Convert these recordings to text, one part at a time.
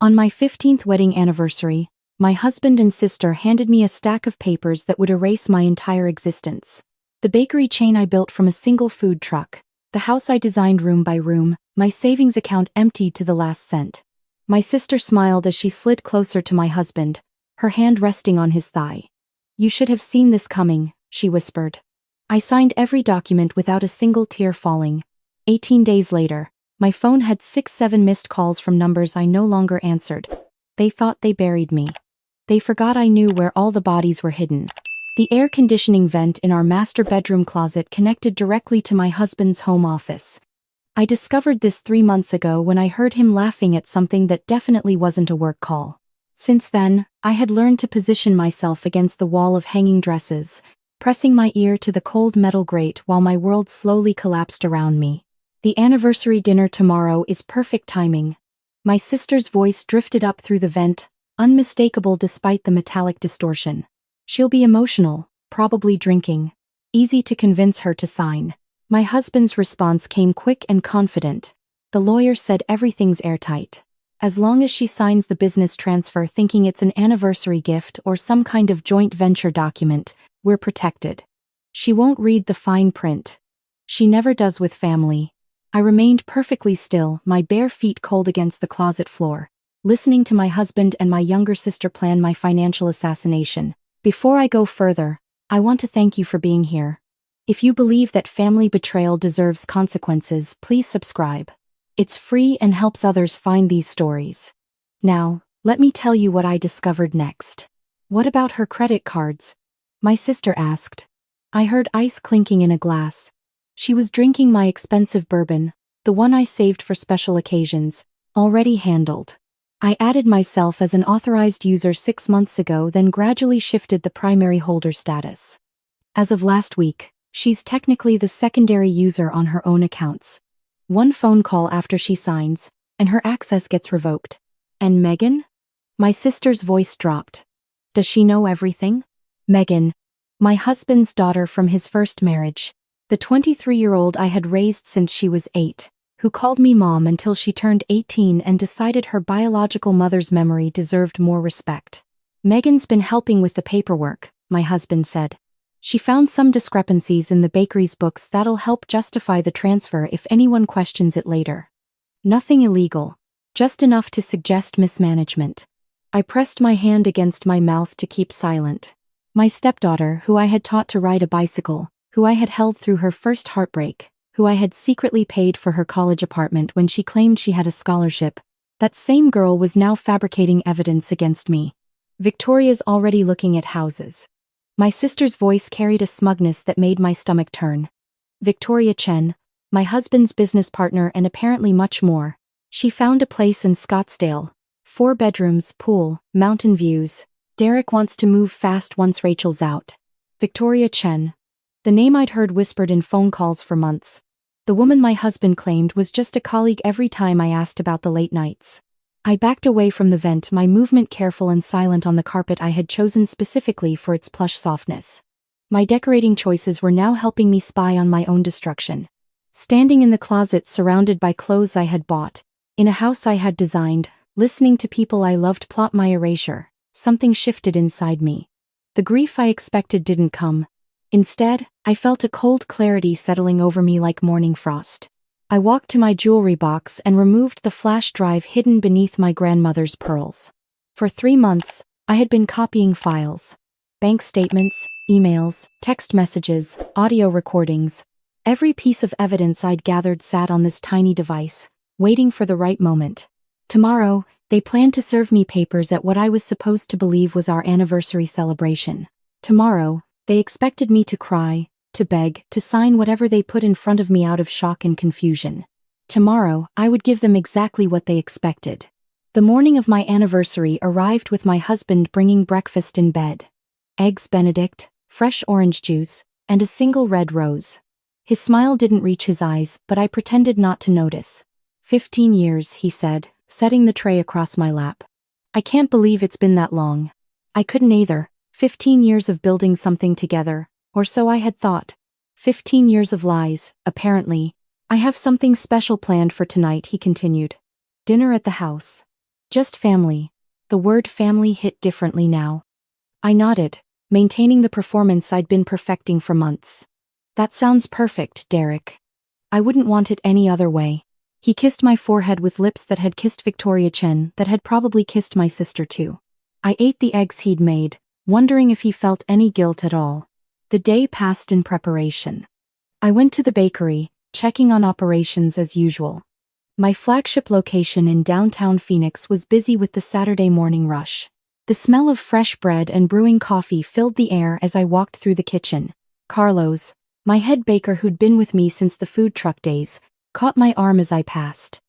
On my 15th wedding anniversary, my husband and sister handed me a stack of papers that would erase my entire existence. The bakery chain I built from a single food truck, the house I designed room by room, my savings account emptied to the last cent. My sister smiled as she slid closer to my husband, her hand resting on his thigh. "You should have seen this coming," she whispered. I signed every document without a single tear falling. 18 days later, my phone had 6-7 missed calls from numbers I no longer answered. They thought they buried me. They forgot I knew where all the bodies were hidden. The air conditioning vent in our master bedroom closet connected directly to my husband's home office. I discovered this 3 months ago when I heard him laughing at something that definitely wasn't a work call. Since then, I had learned to position myself against the wall of hanging dresses, pressing my ear to the cold metal grate while my world slowly collapsed around me. "The anniversary dinner tomorrow is perfect timing." My sister's voice drifted up through the vent, unmistakable despite the metallic distortion. "She'll be emotional, probably drinking. Easy to convince her to sign." My husband's response came quick and confident. "The lawyer said everything's airtight. As long as she signs the business transfer thinking it's an anniversary gift or some kind of joint venture document, we're protected. She won't read the fine print. She never does with family." I remained perfectly still, my bare feet cold against the closet floor, listening to my husband and my younger sister plan my financial assassination. Before I go further, I want to thank you for being here. If you believe that family betrayal deserves consequences, please subscribe. It's free and helps others find these stories. Now, let me tell you what I discovered next. "What about her credit cards?" my sister asked. I heard ice clinking in a glass. She was drinking my expensive bourbon, the one I saved for special occasions, already handled. I added myself as an authorized user 6 months ago, then gradually shifted the primary holder status. As of last week, she's technically the secondary user on her own accounts. One phone call after she signs, and her access gets revoked. "And Megan?" My sister's voice dropped. "Does she know everything?" Megan, my husband's daughter from his first marriage. The 23-year-old I had raised since she was 8, who called me mom until she turned 18 and decided her biological mother's memory deserved more respect. "Megan's been helping with the paperwork," my husband said. "She found some discrepancies in the bakery's books that'll help justify the transfer if anyone questions it later. Nothing illegal, just enough to suggest mismanagement." I pressed my hand against my mouth to keep silent. My stepdaughter, who I had taught to ride a bicycle, who I had held through her first heartbreak, who I had secretly paid for her college apartment when she claimed she had a scholarship, that same girl was now fabricating evidence against me. "Victoria's already looking at houses." My sister's voice carried a smugness that made my stomach turn. "Victoria Chen, my husband's business partner and apparently much more. She found a place in Scottsdale. 4 bedrooms, pool, mountain views. Derek wants to move fast once Rachel's out." Victoria Chen. The name I'd heard whispered in phone calls for months. The woman my husband claimed was just a colleague every time I asked about the late nights. I backed away from the vent, my movement careful and silent on the carpet I had chosen specifically for its plush softness. My decorating choices were now helping me spy on my own destruction. Standing in the closet surrounded by clothes I had bought, in a house I had designed, listening to people I loved plot my erasure, something shifted inside me. The grief I expected didn't come. Instead, I felt a cold clarity settling over me like morning frost. I walked to my jewelry box and removed the flash drive hidden beneath my grandmother's pearls. For 3 months, I had been copying files. Bank statements, emails, text messages, audio recordings. Every piece of evidence I'd gathered sat on this tiny device, waiting for the right moment. Tomorrow, they planned to serve me papers at what I was supposed to believe was our anniversary celebration. Tomorrow, they expected me to cry, to beg, to sign whatever they put in front of me out of shock and confusion. Tomorrow, I would give them exactly what they expected. The morning of my anniversary arrived with my husband bringing breakfast in bed. Eggs Benedict, fresh orange juice, and a single red rose. His smile didn't reach his eyes, but I pretended not to notice. 15 years, he said, setting the tray across my lap. "I can't believe it's been that long." I couldn't either. 15 years of building something together, or so I had thought. 15 years of lies, apparently. "I have something special planned for tonight," he continued. "Dinner at the house." Just family. The word family hit differently now. I nodded, maintaining the performance I'd been perfecting for months. That sounds perfect, Derek. I wouldn't want it any other way. He kissed my forehead with lips that had kissed Victoria Chen, that had probably kissed my sister too. I ate the eggs he'd made, wondering if he felt any guilt at all. The day passed in preparation. I went to the bakery, checking on operations as usual. My flagship location in downtown Phoenix was busy with the Saturday morning rush. The smell of fresh bread and brewing coffee filled the air as I walked through the kitchen. Carlos, my head baker who'd been with me since the food truck days, caught my arm as I passed.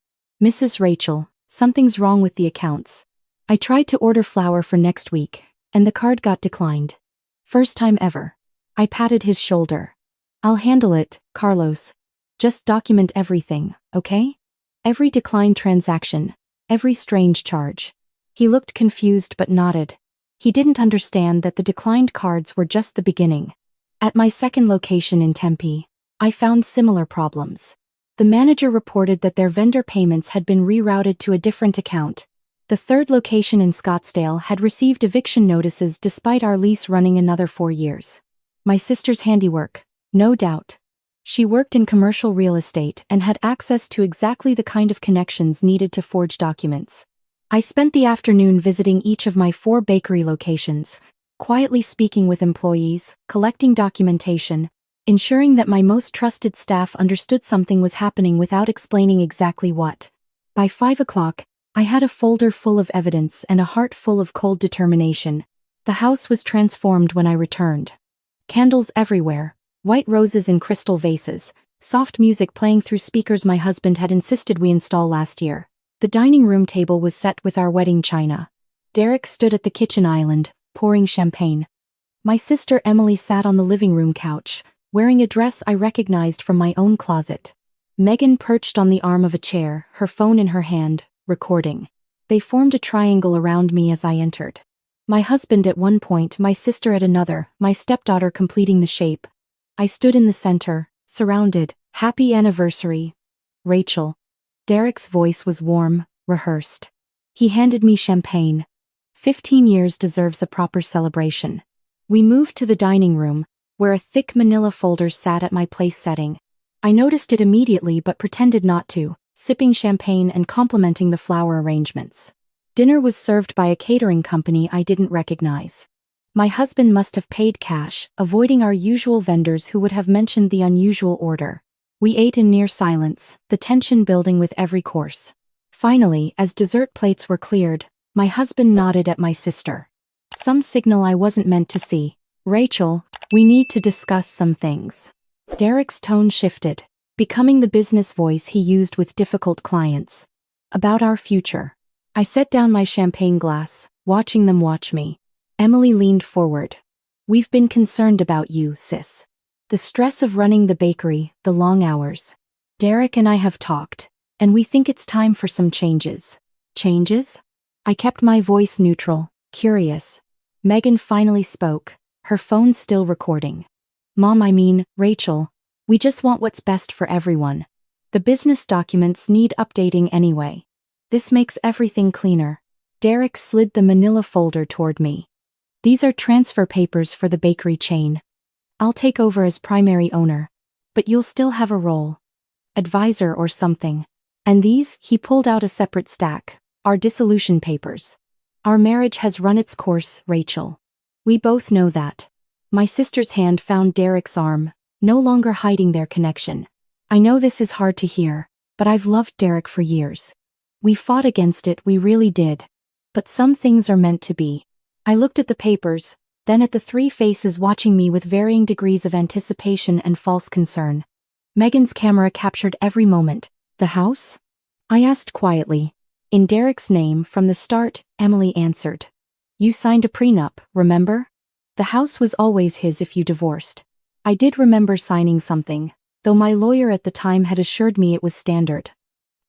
Mrs. Rachel, something's wrong with the accounts. I tried to order flour for next week, and the card got declined. First time ever. I patted his shoulder. I'll handle it, Carlos. Just document everything, okay? Every declined transaction, every strange charge. He looked confused but nodded. He didn't understand that the declined cards were just the beginning. At my second location in Tempe, I found similar problems. The manager reported that their vendor payments had been rerouted to a different account. The third location in Scottsdale had received eviction notices despite our lease running another 4 years. My sister's handiwork, no doubt. She worked in commercial real estate and had access to exactly the kind of connections needed to forge documents. I spent the afternoon visiting each of my 4 bakery locations, quietly speaking with employees, collecting documentation, ensuring that my most trusted staff understood something was happening without explaining exactly what. By 5 o'clock, I had a folder full of evidence and a heart full of cold determination. The house was transformed when I returned. Candles everywhere, white roses in crystal vases, soft music playing through speakers my husband had insisted we install last year. The dining room table was set with our wedding china. Derek stood at the kitchen island, pouring champagne. My sister Emily sat on the living room couch, wearing a dress I recognized from my own closet. Megan perched on the arm of a chair, her phone in her hand, recording. They formed a triangle around me as I entered. My husband at one point, my sister at another, my stepdaughter completing the shape. I stood in the center, surrounded. Happy anniversary, Rachel. Derek's voice was warm, rehearsed. He handed me champagne. 15 years deserves a proper celebration. We moved to the dining room, where a thick manila folder sat at my place setting. I noticed it immediately but pretended not to, sipping champagne and complimenting the flower arrangements. Dinner was served by a catering company I didn't recognize. My husband must have paid cash, avoiding our usual vendors who would have mentioned the unusual order. We ate in near silence, the tension building with every course. Finally, as dessert plates were cleared, my husband nodded at my sister. Some signal I wasn't meant to see. Rachel, we need to discuss some things. Derek's tone shifted, becoming the business voice he used with difficult clients. About our future. I set down my champagne glass, watching them watch me. Emily leaned forward. We've been concerned about you, sis. The stress of running the bakery, the long hours. Derek and I have talked, and we think it's time for some changes. Changes? I kept my voice neutral, curious. Megan finally spoke, her phone still recording. Mom, Rachel, we just want what's best for everyone. The business documents need updating anyway. This makes everything cleaner. Derek slid the manila folder toward me. These are transfer papers for the bakery chain. I'll take over as primary owner, but you'll still have a role. Advisor or something. And these, he pulled out a separate stack, are dissolution papers. Our marriage has run its course, Rachel. We both know that. My sister's hand found Derek's arm, no longer hiding their connection. I know this is hard to hear, but I've loved Derek for years. We fought against it, we really did. But some things are meant to be. I looked at the papers, then at the 3 faces watching me with varying degrees of anticipation and false concern. Megan's camera captured every moment. The house? I asked quietly. In Derek's name from the start, Emily answered. You signed a prenup, remember? The house was always his if you divorced. I did remember signing something, though my lawyer at the time had assured me it was standard.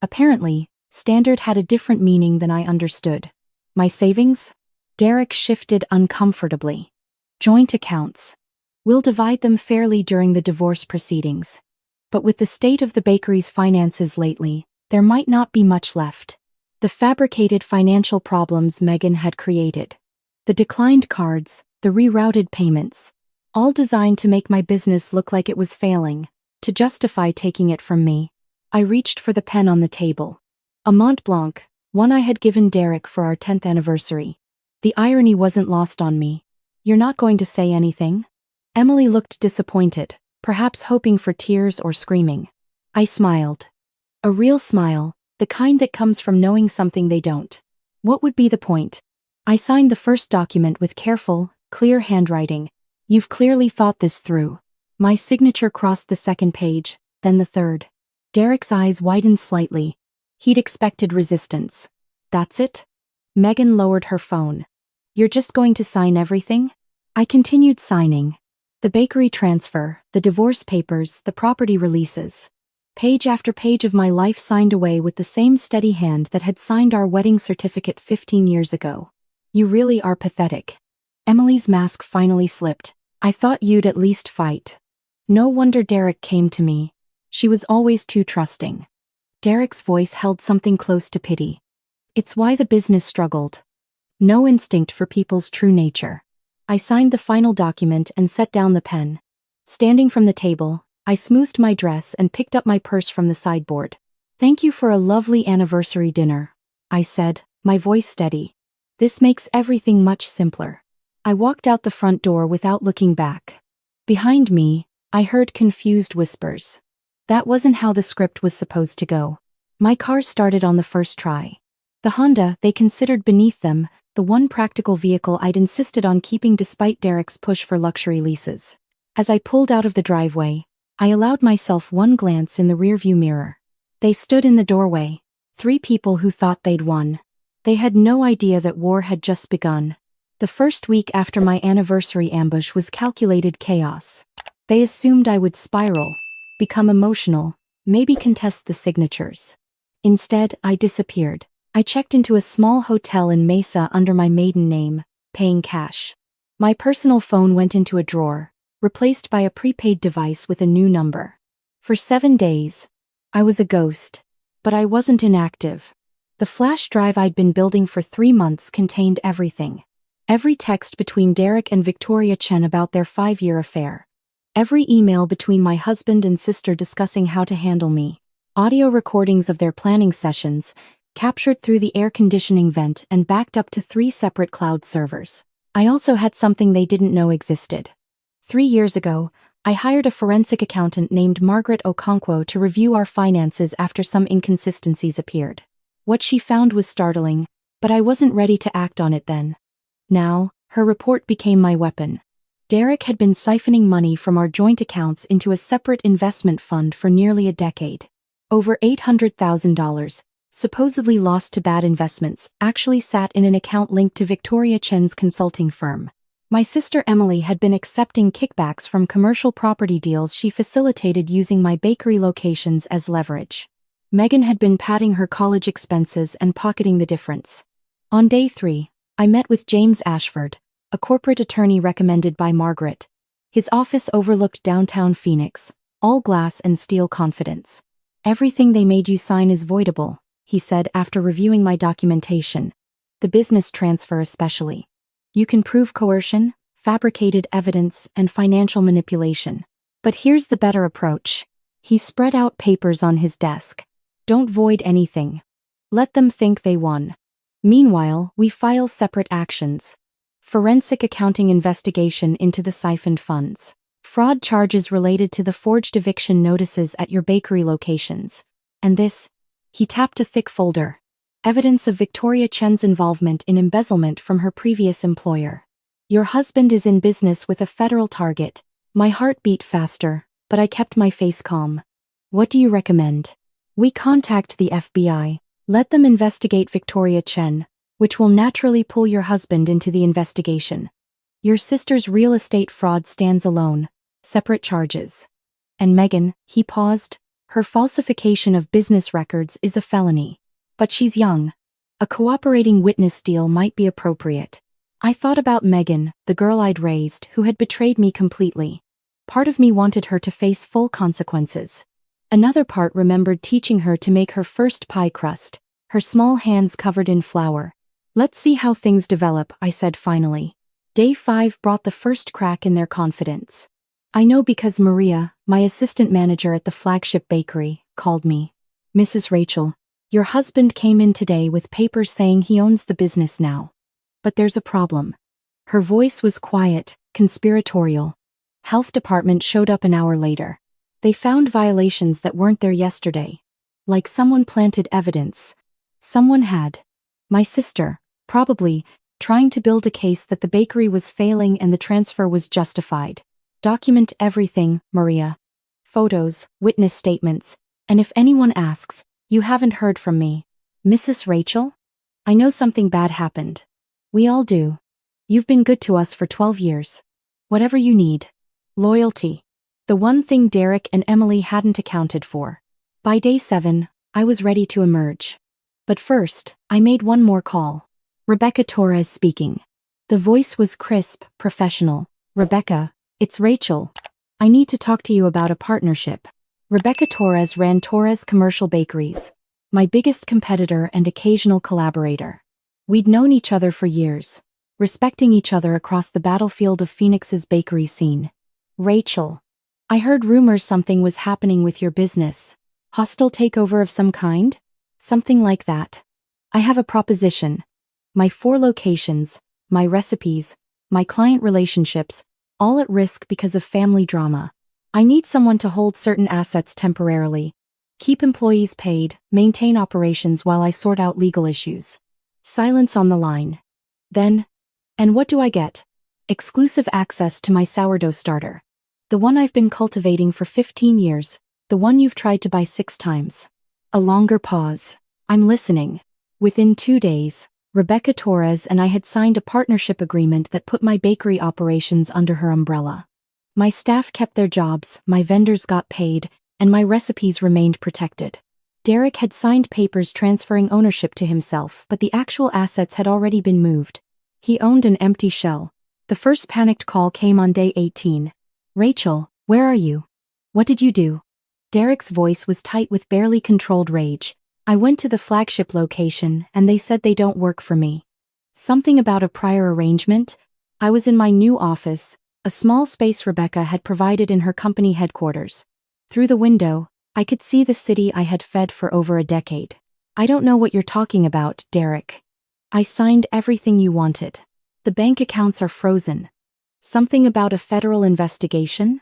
Apparently, standard had a different meaning than I understood. My savings? Derek shifted uncomfortably. Joint accounts. We'll divide them fairly during the divorce proceedings. But with the state of the bakery's finances lately, there might not be much left. The fabricated financial problems Megan had created. The declined cards, the rerouted payments. All designed to make my business look like it was failing, to justify taking it from me. I reached for the pen on the table. A Mont Blanc, one I had given Derek for our 10th anniversary. The irony wasn't lost on me. "You're not going to say anything?" Emily looked disappointed, perhaps hoping for tears or screaming. I smiled. A real smile, the kind that comes from knowing something they don't. What would be the point? I signed the first document with careful, clear handwriting. "You've clearly thought this through." My signature crossed the second page, then the third. Derek's eyes widened slightly. He'd expected resistance. "That's it?" Megan lowered her phone. "You're just going to sign everything?" I continued signing. The bakery transfer, the divorce papers, the property releases. Page after page of my life signed away with the same steady hand that had signed our wedding certificate 15 years ago. "You really are pathetic." Emily's mask finally slipped. "I thought you'd at least fight." No wonder Derek came to me. She was always too trusting. Derek's voice held something close to pity. "It's why the business struggled. No instinct for people's true nature." I signed the final document and set down the pen. Standing from the table, I smoothed my dress and picked up my purse from the sideboard. "Thank you for a lovely anniversary dinner," I said, my voice steady. "This makes everything much simpler." I walked out the front door without looking back. Behind me, I heard confused whispers. That wasn't how the script was supposed to go. My car started on the first try. The Honda they considered beneath them, the one practical vehicle I'd insisted on keeping despite Derek's push for luxury leases. As I pulled out of the driveway, I allowed myself one glance in the rearview mirror. They stood in the doorway, 3 people who thought they'd won. They had no idea that war had just begun. The first week after my anniversary ambush was calculated chaos. They assumed I would spiral, become emotional, maybe contest the signatures. Instead, I disappeared. I checked into a small hotel in Mesa under my maiden name, paying cash. My personal phone went into a drawer, replaced by a prepaid device with a new number. For 7 days, I was a ghost, but I wasn't inactive. The flash drive I'd been building for 3 months contained everything. Every text between Derek and Victoria Chen about their 5-year affair. Every email between my husband and sister discussing how to handle me. Audio recordings of their planning sessions, captured through the air conditioning vent and backed up to 3 separate cloud servers. I also had something they didn't know existed. 3 years ago, I hired a forensic accountant named Margaret Okonkwo to review our finances after some inconsistencies appeared. What she found was startling, but I wasn't ready to act on it then. Now, her report became my weapon. Derek had been siphoning money from our joint accounts into a separate investment fund for nearly a decade. Over $800,000, supposedly lost to bad investments, actually sat in an account linked to Victoria Chen's consulting firm. My sister Emily had been accepting kickbacks from commercial property deals she facilitated using my bakery locations as leverage. Megan had been padding her college expenses and pocketing the difference. On day 3, I met with James Ashford, a corporate attorney recommended by Margaret. His office overlooked downtown Phoenix, all glass and steel confidence. "Everything they made you sign is voidable," he said after reviewing my documentation. "The business transfer especially. You can prove coercion, fabricated evidence, and financial manipulation. But here's the better approach." He spread out papers on his desk. "Don't void anything. Let them think they won. Meanwhile, we file separate actions. Forensic accounting investigation into the siphoned funds. Fraud charges related to the forged eviction notices at your bakery locations. And this," he tapped a thick folder. "Evidence of Victoria Chen's involvement in embezzlement from her previous employer. Your husband is in business with a federal target." My heart beat faster, but I kept my face calm. "What do you recommend?" "We contact the FBI. Let them investigate Victoria Chen, which will naturally pull your husband into the investigation. Your sister's real estate fraud stands alone, separate charges. And Megan," he paused, "her falsification of business records is a felony. But she's young. A cooperating witness deal might be appropriate." I thought about Megan, the girl I'd raised, who had betrayed me completely. Part of me wanted her to face full consequences. Another part remembered teaching her to make her first pie crust, her small hands covered in flour. "Let's see how things develop," I said finally. Day 5 brought the first crack in their confidence. "I know because Maria, my assistant manager at the flagship bakery, called me. Mrs. Rachel, your husband came in today with papers saying he owns the business now. But there's a problem." Her voice was quiet, conspiratorial. "Health department showed up an hour later. They found violations that weren't there yesterday. Like someone planted evidence. Someone had. My sister, probably, trying to build a case that the bakery was failing and the transfer was justified. Document everything, Maria. Photos, witness statements, and if anyone asks, you haven't heard from me. Mrs. Rachel? I know something bad happened. We all do. You've been good to us for 12 years. Whatever you need. Loyalty. The one thing Derek and Emily hadn't accounted for. By day 7, I was ready to emerge. But first, I made one more call. Rebecca Torres speaking. The voice was crisp, professional. "Rebecca, it's Rachel. I need to talk to you about a partnership." Rebecca Torres ran Torres Commercial Bakeries, my biggest competitor and occasional collaborator. We'd known each other for years, respecting each other across the battlefield of Phoenix's bakery scene. "Rachel, I heard rumors something was happening with your business. Hostile takeover of some kind? Something like that. I have a proposition. My 4 locations, my recipes, my client relationships, all at risk because of family drama. I need someone to hold certain assets temporarily, keep employees paid, maintain operations while I sort out legal issues." Silence on the line. Then, "And what do I get?" "Exclusive access to my sourdough starter. The one I've been cultivating for 15 years, the one you've tried to buy 6 times. A longer pause. "I'm listening." Within 2 days, Rebecca Torres and I had signed a partnership agreement that put my bakery operations under her umbrella. My staff kept their jobs, my vendors got paid, and my recipes remained protected. Derek had signed papers transferring ownership to himself, but the actual assets had already been moved. He owned an empty shell. The first panicked call came on day 18. "Rachel, where are you? What did you do?" Derek's voice was tight with barely controlled rage. "I went to the flagship location and they said they don't work for me." Something about a prior arrangement? I was in my new office, a small space Rebecca had provided in her company headquarters. Through the window, I could see the city I had fed for over a decade. "I don't know what you're talking about, Derek. I signed everything you wanted. The bank accounts are frozen. Something about a federal investigation?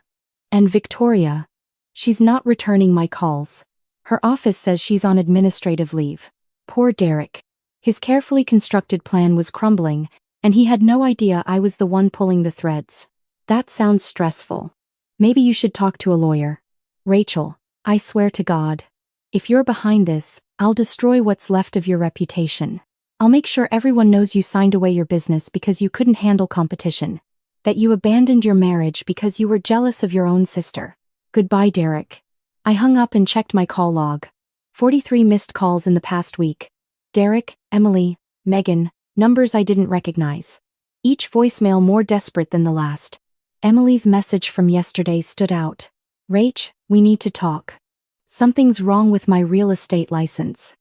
And Victoria. She's not returning my calls. Her office says she's on administrative leave." Poor Derek. His carefully constructed plan was crumbling, and he had no idea I was the one pulling the threads. "That sounds stressful. Maybe you should talk to a lawyer." "Rachel, I swear to God. If you're behind this, I'll destroy what's left of your reputation. I'll make sure everyone knows you signed away your business because you couldn't handle competition. That you abandoned your marriage because you were jealous of your own sister. Goodbye, Derek." I hung up and checked my call log. 43 missed calls in the past week. Derek, Emily, Megan, numbers I didn't recognize. Each voicemail more desperate than the last. Emily's message from yesterday stood out. "Rach, we need to talk. Something's wrong with my real estate license.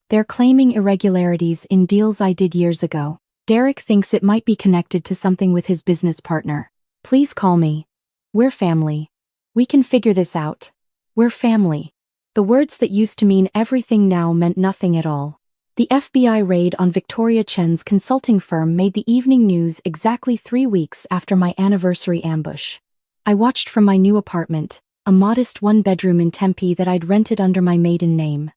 They're claiming irregularities in deals I did years ago. Derek thinks it might be connected to something with his business partner. Please call me. We're family. We can figure this out. We're family." The words that used to mean everything now meant nothing at all. The FBI raid on Victoria Chen's consulting firm made the evening news exactly 3 weeks after my anniversary ambush. I watched from my new apartment, a modest 1-bedroom in Tempe that I'd rented under my maiden name.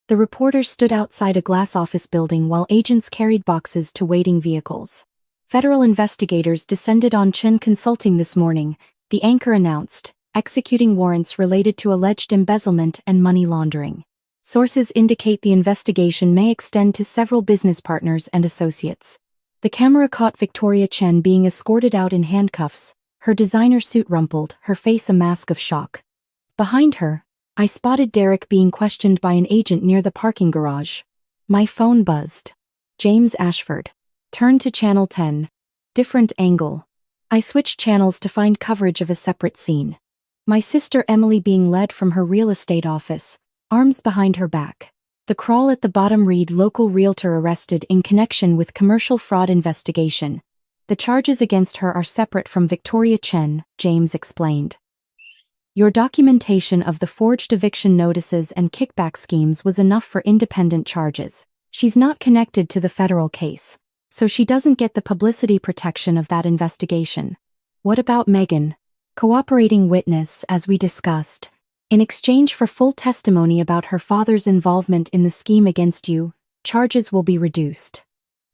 The reporters stood outside a glass office building while agents carried boxes to waiting vehicles. "Federal investigators descended on Chen Consulting this morning," the anchor announced, executing warrants related to alleged embezzlement and money laundering. Sources indicate the investigation may extend to several business partners and associates. The camera caught Victoria Chen being escorted out in handcuffs, her designer suit rumpled, her face a mask of shock. Behind her, I spotted Derek being questioned by an agent near the parking garage. My phone buzzed. James Ashford. Turn to channel 10. Different angle. I switched channels to find coverage of a separate scene. My sister Emily being led from her real estate office, arms behind her back. The crawl at the bottom read local realtor arrested in connection with commercial fraud investigation. The charges against her are separate from Victoria Chen, James explained. Your documentation of the forged eviction notices and kickback schemes was enough for independent charges. She's not connected to the federal case, so she doesn't get the publicity protection of that investigation. What about Megan? Cooperating witness, as we discussed. In exchange for full testimony about her father's involvement in the scheme against you, charges will be reduced.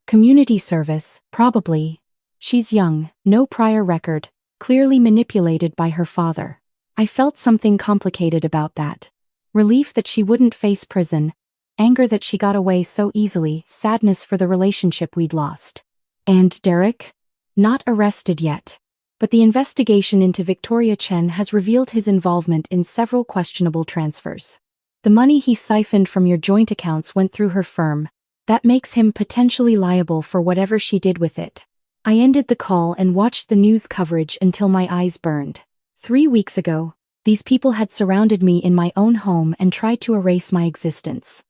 Community service, probably. She's young, no prior record, clearly manipulated by her father. I felt something complicated about that. Relief that she wouldn't face prison, anger that she got away so easily, sadness for the relationship we'd lost. And Derek? Not arrested yet. But the investigation into Victoria Chen has revealed his involvement in several questionable transfers. The money he siphoned from your joint accounts went through her firm. That makes him potentially liable for whatever she did with it. I ended the call and watched the news coverage until my eyes burned. 3 weeks ago, these people had surrounded me in my own home and tried to erase my existence.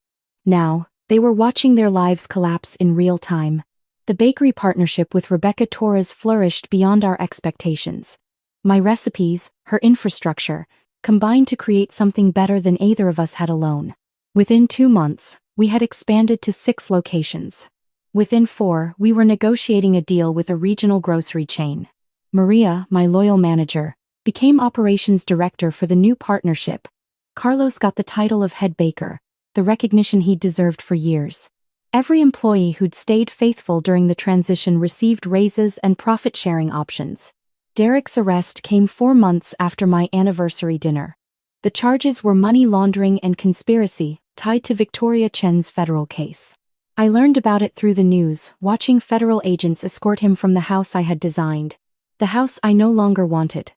Now, they were watching their lives collapse in real time. The bakery partnership with Rebecca Torres flourished beyond our expectations. My recipes, her infrastructure, combined to create something better than either of us had alone. Within 2 months, we had expanded to 6 locations. Within 4, we were negotiating a deal with a regional grocery chain. Maria, my loyal manager, became operations director for the new partnership. Carlos got the title of head baker, the recognition he'd deserved for years. Every employee who'd stayed faithful during the transition received raises and profit-sharing options. Derek's arrest came 4 months after my anniversary dinner. The charges were money laundering and conspiracy, tied to Victoria Chen's federal case. I learned about it through the news, watching federal agents escort him from the house I had designed. The house I no longer wanted.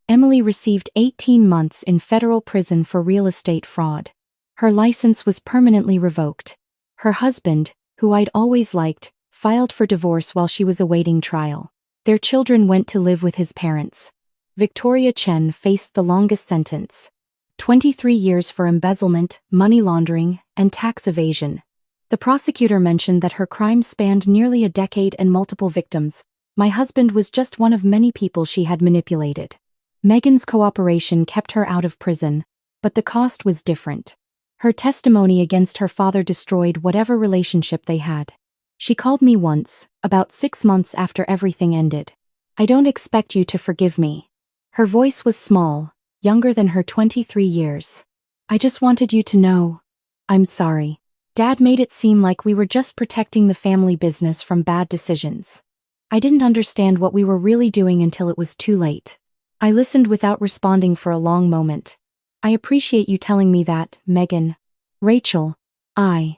Emily received 18 months in federal prison for real estate fraud. Her license was permanently revoked. Her husband, who I'd always liked, filed for divorce while she was awaiting trial. Their children went to live with his parents. Victoria Chen faced the longest sentence. 23 years for embezzlement, money laundering, and tax evasion. The prosecutor mentioned that her crimes spanned nearly a decade and multiple victims. My husband was just one of many people she had manipulated. Megan's cooperation kept her out of prison, but the cost was different. Her testimony against her father destroyed whatever relationship they had. She called me once, about 6 months after everything ended. I don't expect you to forgive me. Her voice was small, younger than her 23 years. I just wanted you to know. I'm sorry. Dad made it seem like we were just protecting the family business from bad decisions. I didn't understand what we were really doing until it was too late. I listened without responding for a long moment. I appreciate you telling me that, Megan. Rachel, I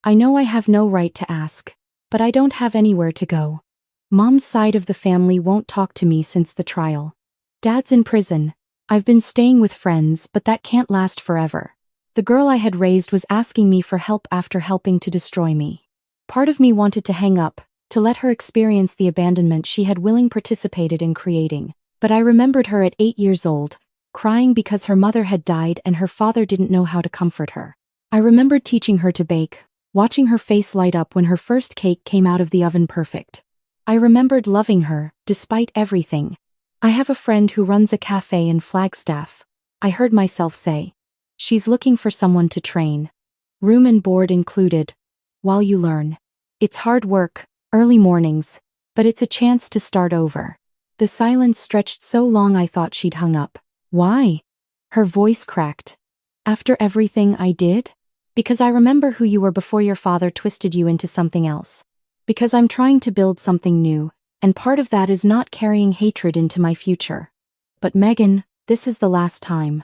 know I have no right to ask, but I don't have anywhere to go. Mom's side of the family won't talk to me since the trial. Dad's in prison. I've been staying with friends, but that can't last forever. The girl I had raised was asking me for help after helping to destroy me. Part of me wanted to hang up, to let her experience the abandonment she had willingly participated in creating, but I remembered her at 8 years old, crying because her mother had died and her father didn't know how to comfort her. I remembered teaching her to bake, watching her face light up when her first cake came out of the oven perfect. I remembered loving her, despite everything. I have a friend who runs a cafe in Flagstaff. I heard myself say. She's looking for someone to train. Room and board included. While you learn. It's hard work, early mornings, but it's a chance to start over. The silence stretched so long I thought she'd hung up. Why? Her voice cracked. After everything I did? Because I remember who you were before your father twisted you into something else. Because I'm trying to build something new, and part of that is not carrying hatred into my future. But Megan, this is the last time.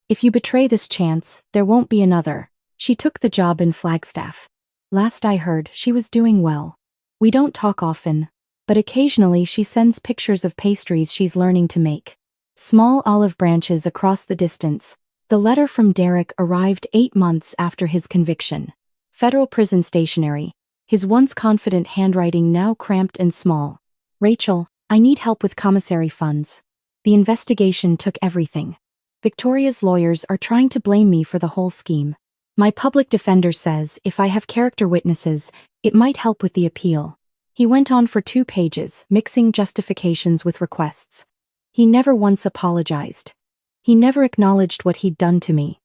If you betray this chance, there won't be another. She took the job in Flagstaff. Last I heard, she was doing well. We don't talk often, but occasionally she sends pictures of pastries she's learning to make. Small olive branches across the distance. The letter from Derek arrived 8 months after his conviction. Federal prison stationery. His once confident handwriting now cramped and small. Rachel, I need help with commissary funds. The investigation took everything. Victoria's lawyers are trying to blame me for the whole scheme. My public defender says if I have character witnesses, it might help with the appeal. He went on for 2 pages, mixing justifications with requests. He never once apologized. He never acknowledged what he'd done to me.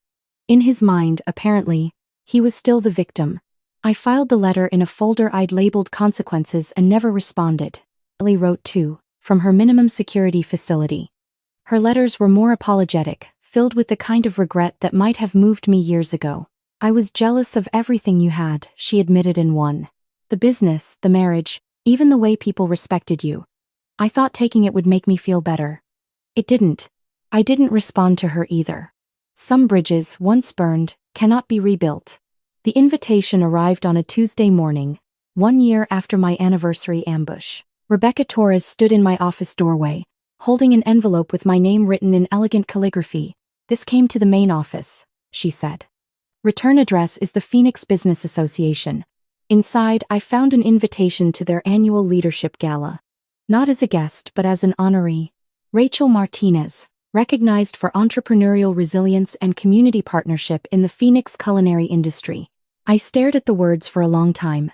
In his mind, apparently, he was still the victim. I filed the letter in a folder I'd labeled consequences and never responded. Ellie wrote too, from her minimum security facility. Her letters were more apologetic, filled with the kind of regret that might have moved me years ago. I was jealous of everything you had, she admitted in one. The business, the marriage, even the way people respected you. I thought taking it would make me feel better. It didn't. I didn't respond to her either. Some bridges, once burned, cannot be rebuilt. The invitation arrived on a Tuesday morning, 1 year after my anniversary ambush. Rebecca Torres stood in my office doorway, holding an envelope with my name written in elegant calligraphy. This came to the main office, she said. Return address is the Phoenix Business Association. Inside, I found an invitation to their annual leadership gala. Not as a guest, but as an honoree. Rachel Martinez, recognized for entrepreneurial resilience and community partnership in the Phoenix culinary industry. I stared at the words for a long time.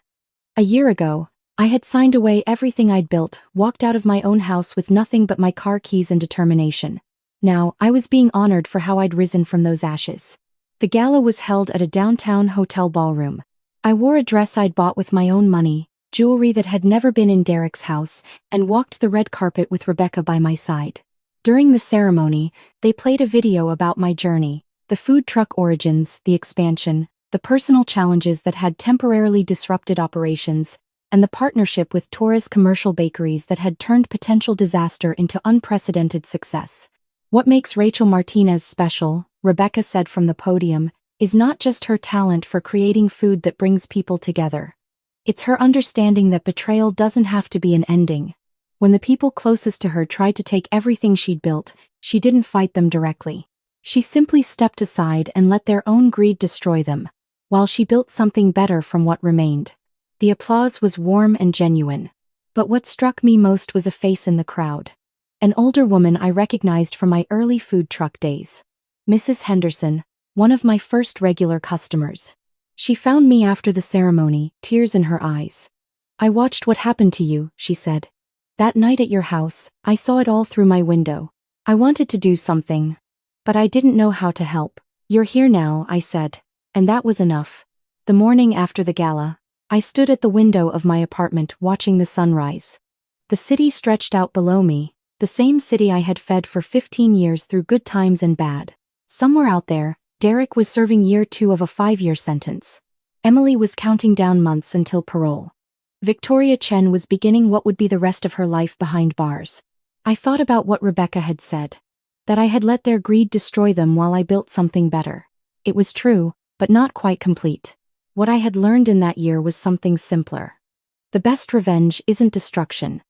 A year ago, I had signed away everything I'd built, walked out of my own house with nothing but my car keys and determination. Now, I was being honored for how I'd risen from those ashes. The gala was held at a downtown hotel ballroom. I wore a dress I'd bought with my own money, jewelry that had never been in Derek's house, and walked the red carpet with Rebecca by my side. During the ceremony, they played a video about my journey, the food truck origins, the expansion, the personal challenges that had temporarily disrupted operations, and the partnership with Torres commercial bakeries that had turned potential disaster into unprecedented success. What makes Rachel Martinez special, Rebecca said from the podium, is not just her talent for creating food that brings people together. It's her understanding that betrayal doesn't have to be an ending. When the people closest to her tried to take everything she'd built, she didn't fight them directly. She simply stepped aside and let their own greed destroy them, while she built something better from what remained. The applause was warm and genuine. But what struck me most was a face in the crowd. An older woman I recognized from my early food truck days. Mrs. Henderson, one of my first regular customers. She found me after the ceremony, tears in her eyes. I watched what happened to you, she said. That night at your house, I saw it all through my window. I wanted to do something, but I didn't know how to help. You're here now, I said, and that was enough. The morning after the gala, I stood at the window of my apartment watching the sunrise. The city stretched out below me, the same city I had fed for 15 years through good times and bad. Somewhere out there, Derek was serving year 2 of a 5-year sentence. Emily was counting down months until parole. Victoria Chen was beginning what would be the rest of her life behind bars. I thought about what Rebecca had said. That I had let their greed destroy them while I built something better. It was true, but not quite complete. What I had learned in that year was something simpler. The best revenge isn't destruction.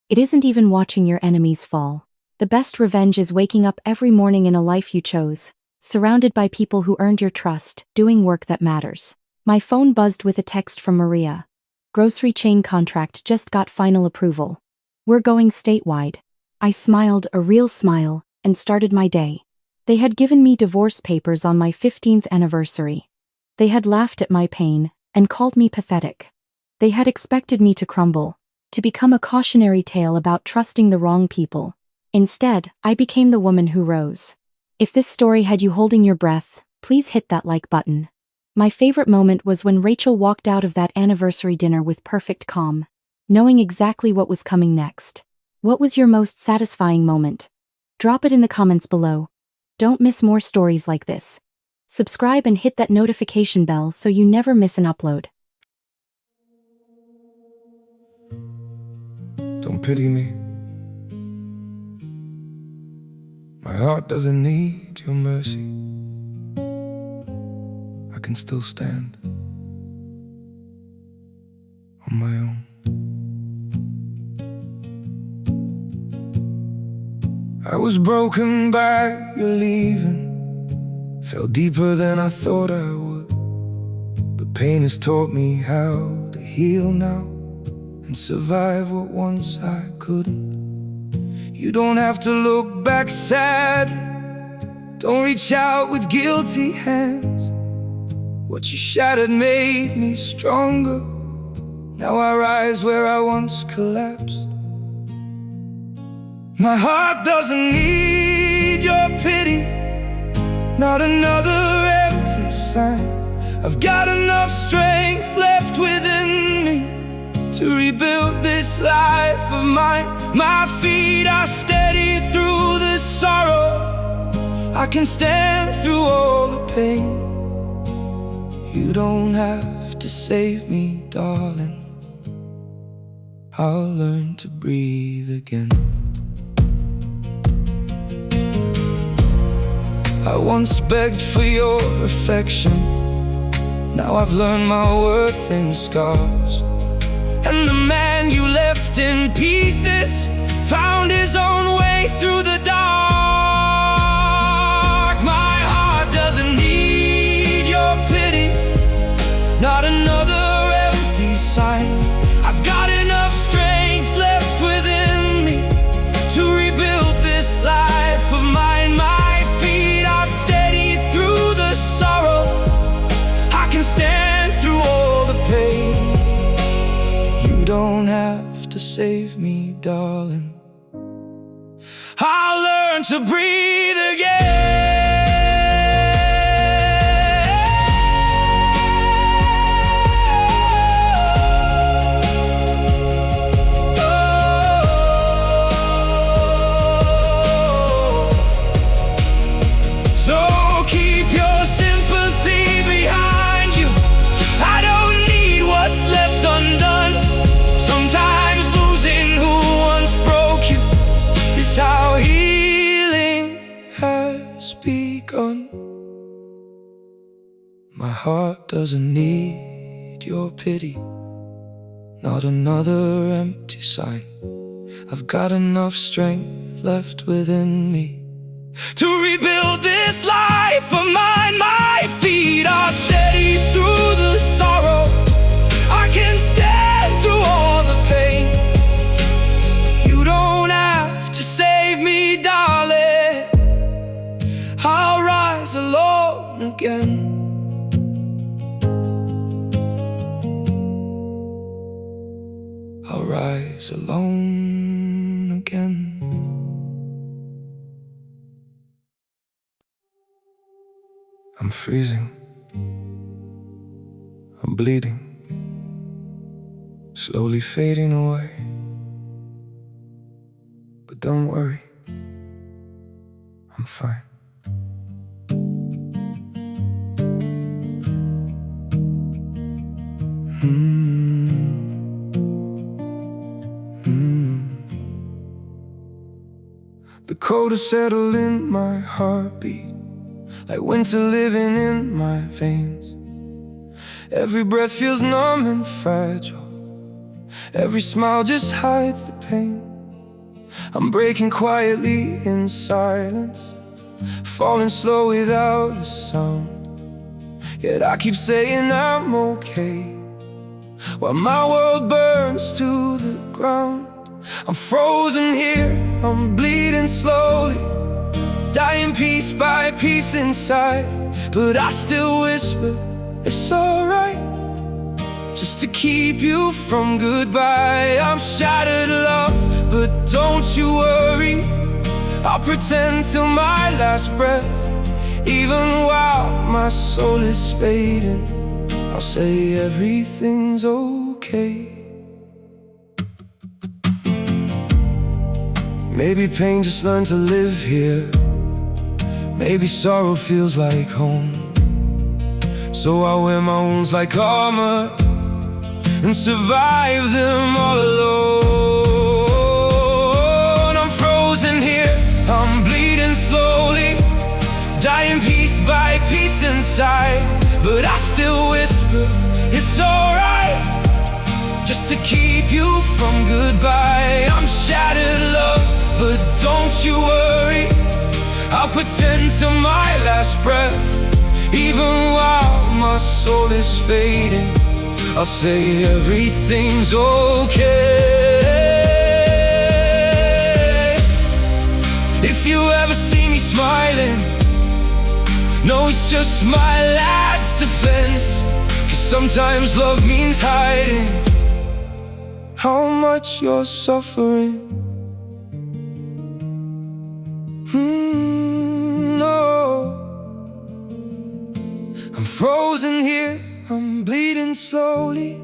It isn't even watching your enemies fall. The best revenge is waking up every morning in a life you chose, surrounded by people who earned your trust, doing work that matters. My phone buzzed with a text from Maria. Grocery chain contract just got final approval. We're going statewide. I smiled a real smile and started my day. They had given me divorce papers on my 15th anniversary. They had laughed at my pain and called me pathetic. They had expected me to crumble, to become a cautionary tale about trusting the wrong people. Instead, I became the woman who rose. If this story had you holding your breath, please hit that like button. My favorite moment was when Rachel walked out of that anniversary dinner with perfect calm, knowing exactly what was coming next. What was your most satisfying moment? Drop it in the comments below. Don't miss more stories like this. Subscribe and hit that notification bell so you never miss an upload. Don't pity me. My heart doesn't need your mercy. I can still stand on my own. I was broken by your leaving, fell deeper than I thought I would. But pain has taught me how to heal now and survive what once I couldn't. You don't have to look back sadly, don't reach out with guilty hands. What you shattered made me stronger. Now I rise where I once collapsed. My heart doesn't need your pity, not another empty sign. I've got enough strength left within me to rebuild this life of mine. My feet are steady through the sorrow. I can stand through all the pain. You don't have to save me, darling. I'll learn to breathe again. I once begged for your affection. Now I've learned my worth in scars. And the man you left in pieces found his own way through the dark. My heart doesn't need your pity, not another empty sign. I've got enough strength left within me to rebuild this life of mine. My feet are steady through the sorrow. I can stand through all the pain. You don't have to save me, darling. I'll learn to breathe again. Begun. My heart doesn't need your pity, not another empty sign. I've got enough strength left within me to rebuild this life of mine. My feet are steady through the sorrow. I can stand through all the pain. You don't have to save me, darling. I'll rise alone again. I'll rise alone again. I'm freezing. I'm bleeding, slowly fading away. But don't worry, I'm fine. The cold has settled in my heartbeat, like winter living in my veins. Every breath feels numb and fragile. Every smile just hides the pain. I'm breaking quietly in silence, falling slow without a sound. Yet I keep saying I'm okay, while my world burns to the ground. I'm frozen here, I'm bleeding slowly, dying piece by piece inside. But I still whisper, it's alright, just to keep you from goodbye. I'm shattered, love, but don't you worry. I'll pretend till my last breath. Even while my soul is fading, I'll say everything's okay. Maybe pain just learned to live here. Maybe sorrow feels like home. So I wear my wounds like armor and survive them all alone. I'm frozen here, I'm bleeding slowly, dying piece by piece inside. But I still whisper, it's alright, just to keep you from goodbye. I'm shattered, love, but don't you worry. I'll pretend till my last breath. Even while my soul is fading, I'll say everything's okay. If you ever see me smiling, know it's just my last self-defense, 'cause sometimes love means hiding how much you're suffering. No, I'm frozen here, I'm bleeding slowly,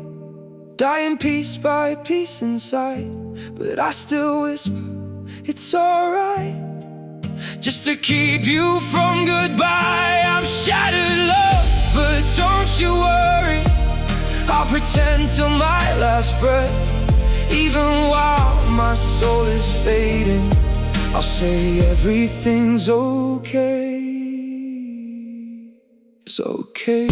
dying piece by piece inside. But I still whisper, it's alright, just to keep you from goodbye. I'm shattered, love, but don't you worry, I'll pretend till my last breath. Even while my soul is fading, I'll say everything's okay. It's okay.